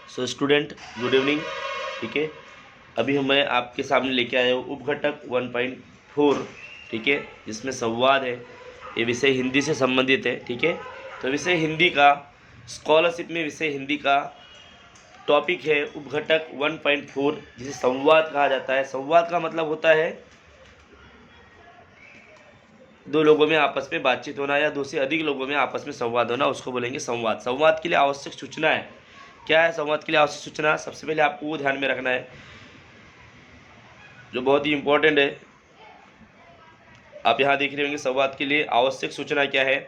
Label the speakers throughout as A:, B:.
A: So student, good evening. ठीक है, अभी मैं आपके सामने लेके आया हूँ उपघटक 1.4। ठीक है, जिसमें संवाद है। ये विषय हिंदी से संबंधित है। ठीक है, तो विषय हिंदी का, स्कॉलरशिप में विषय हिंदी का टॉपिक है उपघटक 1.4, जिसे संवाद कहा जाता है। संवाद का मतलब होता है दो लोगों में आपस में बातचीत होना या दो से अधिक लोगों में आपस में संवाद होना, उसको बोलेंगे संवाद। संवाद के लिए आवश्यक सूचना है। क्या है संवाद के लिए आवश्यक सूचना? सबसे पहले आपको वो ध्यान में रखना है जो बहुत ही इंपॉर्टेंट है। आप यहाँ देख रहे होंगे संवाद के लिए आवश्यक सूचना क्या है।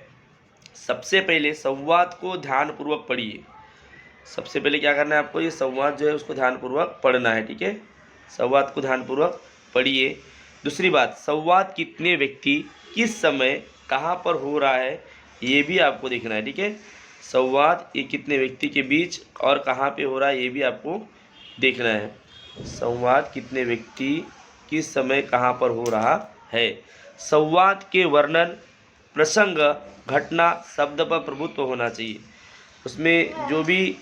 A: सबसे पहले संवाद को ध्यानपूर्वक पढ़िए। सबसे पहले क्या करना है आपको, ये संवाद जो है उसको ध्यानपूर्वक पढ़ना है। ठीक है, संवाद को ध्यानपूर्वक पढ़िए। दूसरी बात, संवाद कितने व्यक्ति किस समय कहाँ पर हो रहा है, ये भी आपको देखना है। ठीक है, संवाद ये कितने व्यक्ति के बीच और कहाँ पे हो रहा है, ये भी आपको देखना है। संवाद कितने व्यक्ति किस समय कहाँ पर हो रहा है। संवाद के वर्णन, प्रसंग, घटना, शब्द पर प्रभुत्व होना चाहिए। उसमें जो भी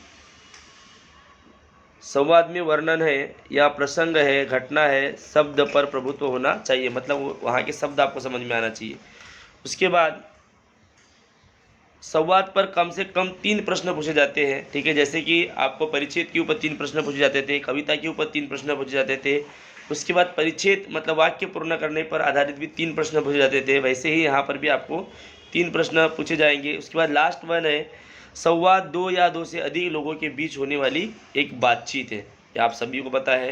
A: संवाद में वर्णन है या प्रसंग है, घटना है, शब्द पर प्रभुत्व होना चाहिए। मतलब वहाँ के शब्द आपको समझ में आना चाहिए। उसके बाद संवाद पर कम से कम 3 प्रश्न पूछे जाते हैं। ठीक है, जैसे कि आपको परिच्छेद के ऊपर 3 प्रश्न पूछे जाते थे, कविता के ऊपर 3 प्रश्न पूछे जाते थे। उसके बाद परिच्छेद मतलब वाक्य पूर्ण करने पर आधारित भी 3 प्रश्न पूछे जाते थे। वैसे ही यहाँ पर भी आपको 3 प्रश्न पूछे जाएंगे। उसके बाद लास्ट वन है संवाद 2 या 2 से अधिक लोगों के बीच होने वाली एक बातचीत है। ये आप सभी को पता है।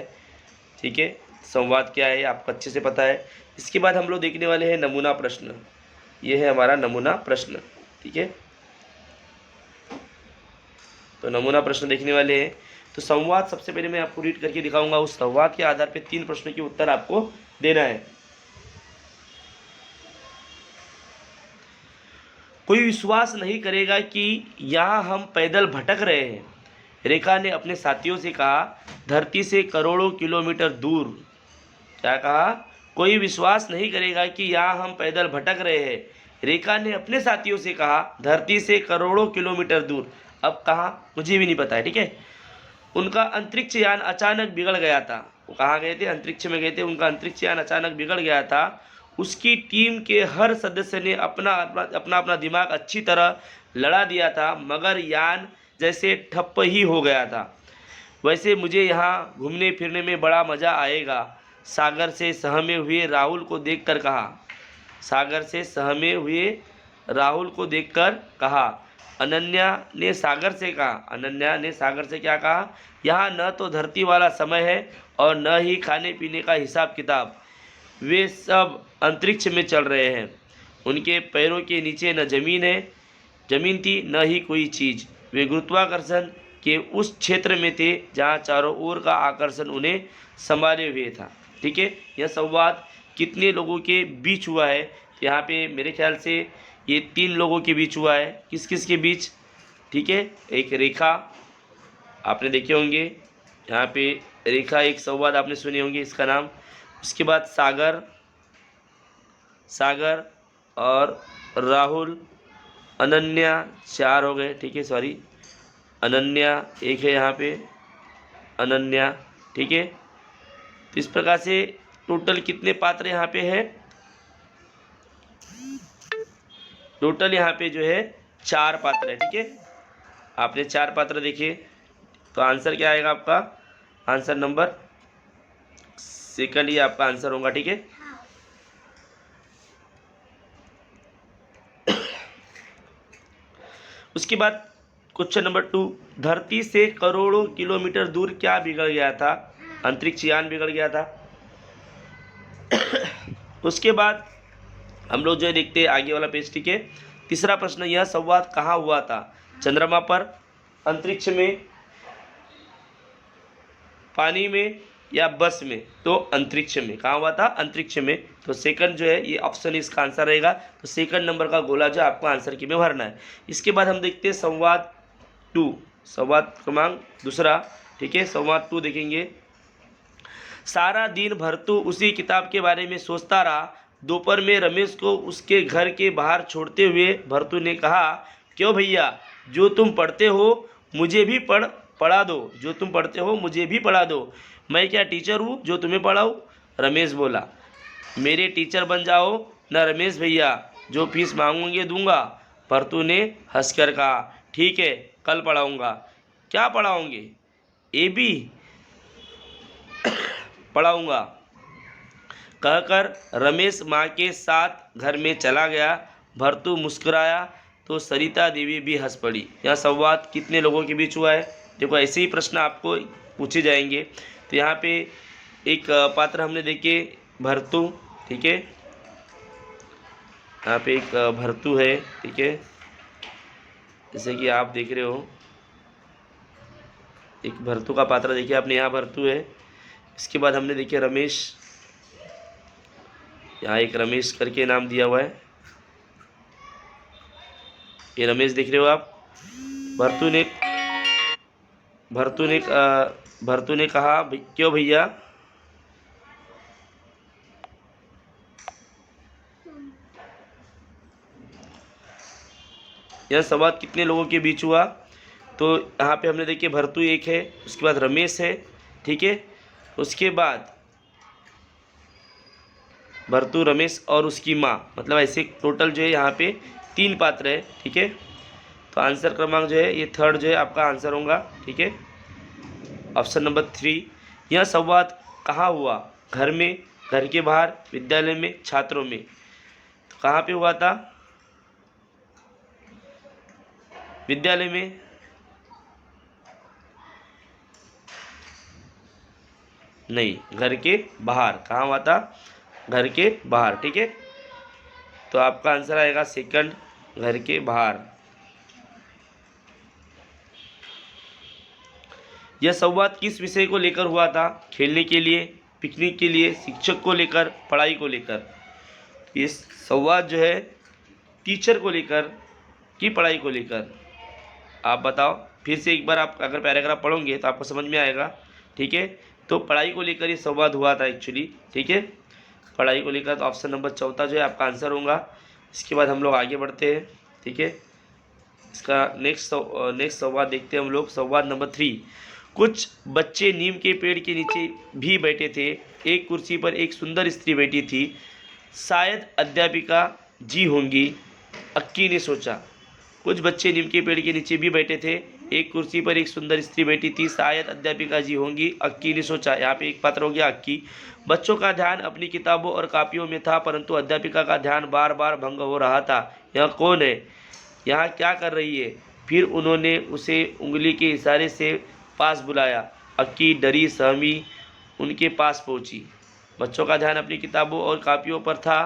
A: ठीक है, संवाद क्या है आपको अच्छे से पता है। इसके बाद हम लोग देखने वाले हैं नमूना प्रश्न। ये है हमारा नमूना प्रश्न। ठीक है, तो नमूना प्रश्न देखने वाले हैं। तो संवाद सबसे पहले मैं आपको रीड करके दिखाऊंगा। उस संवाद के आधार पर 3 प्रश्नों के उत्तर आपको देना है। कोई विश्वास नहीं करेगा कि यहाँ हम पैदल भटक रहे हैं, रेखा ने अपने साथियों से कहा। धरती से करोड़ों किलोमीटर दूर। क्या कहा? कोई विश्वास नहीं करेगा कि यहाँ हम पैदल भटक रहे हैं, रेखा ने अपने साथियों से कहा। धरती से करोड़ों किलोमीटर दूर। अब कहाँ, मुझे भी नहीं पता है। ठीक है, उनका अंतरिक्ष यान अचानक बिगड़ गया था। वो कहाँ गए थे? अंतरिक्ष में गए थे। उनका अंतरिक्ष यान अचानक बिगड़ गया था। उसकी टीम के हर सदस्य ने अपना अपना दिमाग अच्छी तरह लड़ा दिया था, मगर यान जैसे ठप्प ही हो गया था। वैसे मुझे यहाँ घूमने फिरने में बड़ा मज़ा आएगा, सागर से सहमे हुए राहुल को देखकर कहा। सागर से सहमे हुए राहुल को देखकर कहा। अनन्या ने सागर से कहा। अनन्या ने सागर से क्या कहा? यहाँ न तो धरती वाला समय है और न ही खाने पीने का हिसाब किताब। वे सब अंतरिक्ष में चल रहे हैं। उनके पैरों के नीचे न जमीन थी न ही कोई चीज़। वे गुरुत्वाकर्षण के उस क्षेत्र में थे जहाँ चारों ओर का आकर्षण उन्हें संभाले हुए था। ठीक है, यह संवाद कितने लोगों के बीच हुआ है? यहाँ पे मेरे ख्याल से ये 3 लोगों के बीच हुआ है। किस किस के बीच? ठीक है, एक रेखा आपने देखे होंगे, यहाँ पे रेखा एक संवाद आपने सुने होंगे इसका नाम। उसके बाद सागर और राहुल, अनन्या 4 हो गए। ठीक है, सॉरी, अनन्या एक है यहाँ पे, अनन्या। ठीक है, तो इस प्रकार से टोटल कितने पात्र यहाँ पे है? टोटल यहाँ पे जो है 4 पात्र है। ठीक है, आपने 4 पात्र देखे, तो आंसर क्या आएगा आपका? आंसर नंबर सेकंड ही आपका आंसर होगा। ठीक है, उसके बाद क्वेश्चन नंबर 2, धरती से करोड़ों किलोमीटर दूर क्या बिगड़ गया था? अंतरिक्ष यान बिगड़ गया था। उसके बाद हम लोग जो है देखते हैं आगे वाला पेज। ठीक है, तीसरा प्रश्न, यह संवाद कहाँ हुआ था? चंद्रमा पर, अंतरिक्ष में, पानी में या बस में? तो अंतरिक्ष में। कहाँ हुआ था? अंतरिक्ष में। तो सेकंड जो है ये ऑप्शन इसका आंसर रहेगा। तो सेकंड नंबर का गोला जो आपको आंसर की में भरना है। इसके बाद हम देखते हैं संवाद 2, संवाद क्रमांक 2। ठीक है, संवाद 2 देखेंगे। सारा दिन भरतू उसी किताब के बारे में सोचता रहा। दोपहर में रमेश को उसके घर के बाहर छोड़ते हुए भरतू ने कहा, क्यों भैया, जो तुम पढ़ते हो मुझे भी पढ़ा दो, जो तुम पढ़ते हो मुझे भी पढ़ा दो। मैं क्या टीचर हूँ जो तुम्हें पढ़ाऊँ? रमेश बोला। मेरे टीचर बन जाओ न रमेश भैया, जो फीस मांगोगे दूंगा। भरतू ने हंसकर कहा, ठीक है, कल पढ़ाऊँगा। क्या पढ़ाओगे? ए बी पढ़ाऊँगा, कहकर रमेश माँ के साथ घर में चला गया। भरतू मुस्कुराया तो सरिता देवी भी हंस पड़ी। यह संवाद कितने लोगों के बीच हुआ है? देखो, ऐसे ही प्रश्न आपको पूछे जाएंगे। तो यहाँ पे एक पात्र हमने देखे, भरतू, ठीक है। यहाँ पे एक भरतू है, ठीक है, जैसे कि आप देख रहे हो, एक भरतू का पात्र देखिए आपने, यहाँ भरतू है। इसके बाद हमने देखे रमेश, यहाँ एक रमेश करके नाम दिया हुआ है, ये रमेश देख रहे हो आप। भरतू ने कहा, क्यों भैया? यह संवाद कितने लोगों के बीच हुआ? तो यहाँ पे हमने देखिए भरतू एक है, उसके बाद रमेश है, ठीक है, उसके बाद भरतू, रमेश और उसकी माँ, मतलब ऐसे टोटल जो है यहाँ पे 3 पात्र है, ठीक है। तो आंसर क्रमांक जो है ये थर्ड जो है आपका आंसर होगा, ठीक है, ऑप्शन नंबर 3। यह संवाद कहाँ हुआ? घर में, घर के बाहर, विद्यालय में, छात्रों में। तो कहाँ पे हुआ था? विद्यालय में। नहीं, घर के बाहर। कहाँ हुआ था? घर के बाहर, ठीक है। तो आपका आंसर आएगा सेकंड, घर के बाहर। यह संवाद किस विषय को लेकर हुआ था? खेलने के लिए, पिकनिक के लिए, शिक्षक को लेकर, पढ़ाई को लेकर। इस संवाद जो है टीचर को लेकर कि पढ़ाई को लेकर, आप बताओ। फिर से एक बार आप अगर पैराग्राफ पढ़ोगे तो आपको समझ में आएगा, ठीक है। तो पढ़ाई को लेकर ये संवाद हुआ था एक्चुअली, ठीक है, पढ़ाई को लेकर। तो ऑप्शन नंबर 4 जो है आपका आंसर होगा। इसके बाद हम लोग आगे बढ़ते हैं, ठीक है। इसका नेक्स्ट संवाद देखते हैं हम लोग, संवाद नंबर 3। कुछ बच्चे नीम के पेड़ के नीचे भी बैठे थे। एक कुर्सी पर एक सुंदर स्त्री बैठी थी, शायद अध्यापिका जी होंगी, अक्की ने सोचा। कुछ बच्चे नीम के पेड़ के नीचे भी बैठे थे। एक कुर्सी पर एक सुंदर स्त्री बैठी थी, शायद अध्यापिका जी होंगी, अक्की ने सोचा। यहाँ पे एक पात्र हो गया अक्की। बच्चों का ध्यान अपनी किताबों और कापियों में था, परंतु अध्यापिका का ध्यान बार बार भंग हो रहा था। यह कौन है? यहाँ क्या कर रही है? फिर उन्होंने उसे उंगली के इशारे से पास बुलाया। अक्की डरी सहमी उनके पास पहुँची। बच्चों का ध्यान अपनी किताबों और कापियों पर था,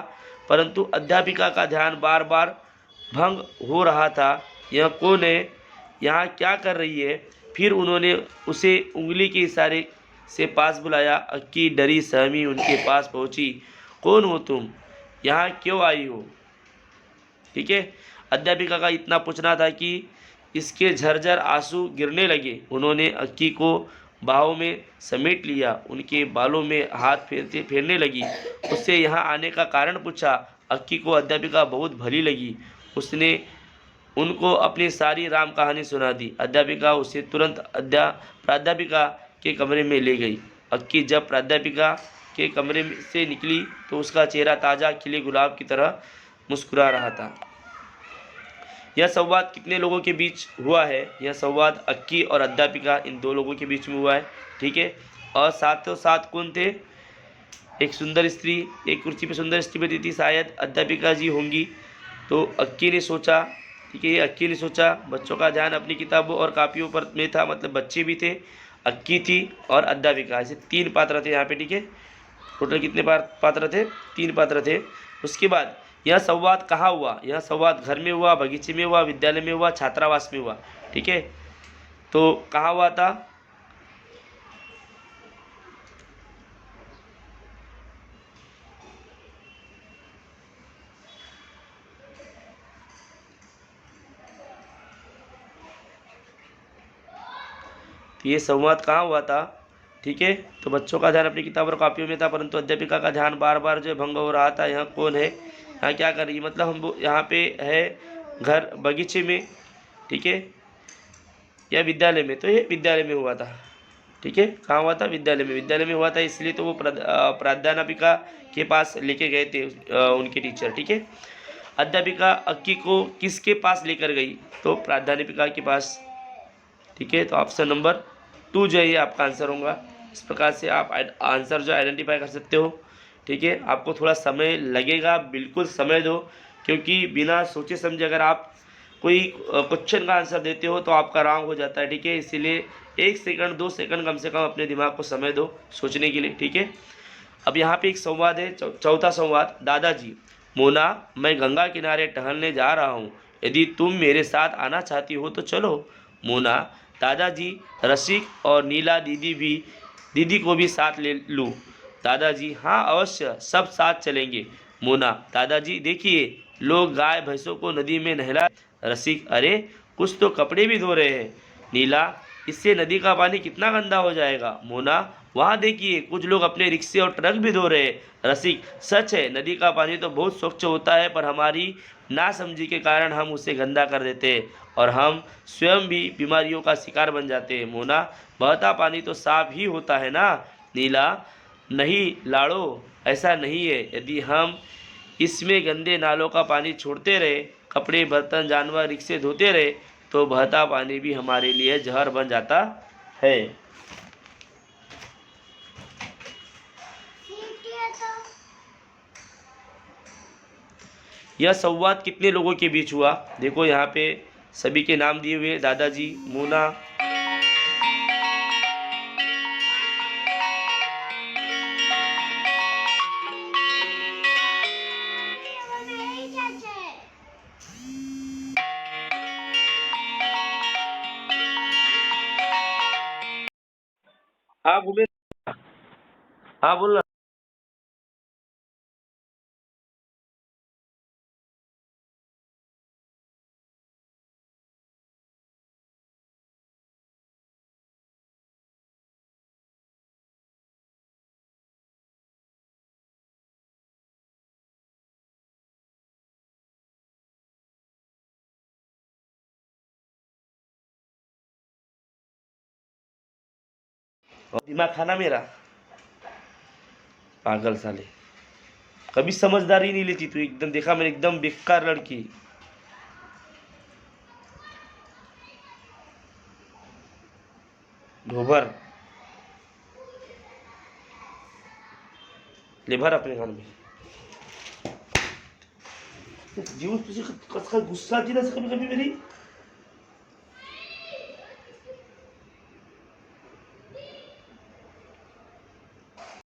A: परंतु अध्यापिका का ध्यान बार बार भंग हो रहा था। यह कौन है? यहाँ क्या कर रही है? फिर उन्होंने उसे उंगली के इशारे से पास बुलाया। अक्की डरी सहमी उनके पास पहुँची। कौन हो तुम? यहाँ क्यों आई हो? ठीक है, अध्यापिका का इतना पूछना था कि इसके झरझर आंसू गिरने लगे। उन्होंने अक्की को बाहों में समेट लिया, उनके बालों में हाथ फेरने लगी, उससे यहाँ आने का कारण पूछा। अक्की को अध्यापिका बहुत भली लगी। उसने उनको अपनी सारी राम कहानी सुना दी। अध्यापिका उसे तुरंत प्राध्यापिका के कमरे में ले गई। अक्की जब प्राध्यापिका के कमरे से निकली तो उसका चेहरा ताज़ा खिले गुलाब की तरह मुस्कुरा रहा था। यह संवाद कितने लोगों के बीच हुआ है? यह संवाद अक्की और अध्यापिका, इन 2 लोगों के बीच में हुआ है, ठीक है। और साथों साथ कौन थे? एक सुंदर स्त्री, एक कुर्सी पर सुंदर स्त्री बैठी थी, शायद अध्यापिका जी होंगी। तो अक्की ने सोचा, ठीक है, ये अक्की ने सोचा। बच्चों का ध्यान अपनी किताबों और कापियों पर में था, मतलब बच्चे भी थे, अक्की थी और अध्यापिका, ऐसे 3 पात्र थे यहाँ पे, ठीक है। टोटल कितने पात्र थे? 3 पात्र थे। उसके बाद यह संवाद कहाँ हुआ? यह संवाद घर में हुआ, बगीचे में हुआ, विद्यालय में हुआ, छात्रावास में हुआ, ठीक है। तो कहाँ हुआ था? तो ये संवाद कहाँ हुआ था? ठीक है, तो बच्चों का ध्यान अपनी किताब और कापियों में था, परंतु अध्यापिका का ध्यान बार बार जो भंग हो रहा था। यहाँ कौन है? यहाँ क्या कर रही है? मतलब हम यहाँ पे है घर, बगीचे में, ठीक है। या विद्यालय में, तो ये विद्यालय में हुआ था। ठीक है, कहाँ हुआ था? विद्यालय में हुआ था, इसलिए तो वो प्राध्यापिका के पास लेके गए थे उनके टीचर। ठीक है, अध्यापिका अक्की को किसके पास लेकर गई? तो प्राध्यापिका के पास। ठीक है, तो ऑप्शन नंबर 2 जो है ये आपका आंसर होगा। इस प्रकार से आप आंसर जो आइडेंटिफाई कर सकते हो। ठीक है, आपको थोड़ा समय लगेगा, बिल्कुल समय दो, क्योंकि बिना सोचे समझे अगर आप कोई क्वेश्चन का आंसर देते हो तो आपका रॉन्ग हो जाता है। ठीक है, इसीलिए 1 सेकंड 2 सेकंड कम से कम अपने दिमाग को समय दो सोचने के लिए। ठीक है, अब यहाँ पे एक संवाद है, चौथा संवाद। दादाजी, मोना, मैं गंगा किनारे टहलने जा रहा हूँ, यदि तुम मेरे साथ आना चाहती हो तो चलो। मोना, दादाजी, रसिक और नीला दीदी को भी साथ ले लूँ? दादाजी, हाँ अवश्य, सब साथ चलेंगे। मोना, दादाजी देखिए, लोग गाय भैंसों को नदी में नहला। रसिक, अरे कुछ तो कपड़े भी धो रहे हैं। नीला, इससे नदी का पानी कितना गंदा हो जाएगा। मोना, वहाँ देखिए, कुछ लोग अपने रिक्शे और ट्रक भी धो रहे हैं। रसिक, सच है, नदी का पानी तो बहुत स्वच्छ होता है, पर हमारी नासमझी के कारण हम उसे गंदा कर देते हैं और हम स्वयं भी बीमारियों का शिकार बन जाते हैं। मोना, बहता पानी तो साफ ही होता है ना। नीला, नहीं लाड़ो, ऐसा नहीं है, यदि हम इसमें गंदे नालों का पानी छोड़ते रहे, कपड़े बर्तन जानवर रिक्शे धोते रहे, तो बहता पानी भी हमारे लिए जहर बन जाता है। यह संवाद कितने लोगों के बीच हुआ? देखो यहाँ पे सभी के नाम दिए हुए, दादाजी, मोना, हाँ बोले, हाँ बोलना। और दिमाग खाना मेरा, पागल साले, कभी समझदारी नहीं लेती तू, एकदम देखा मैंने, एकदम बेकार लड़की। गोबर ले भर अपने घर में। जीव तुझे कसं काय गुस्सा आती ना कभी कभी मेरी।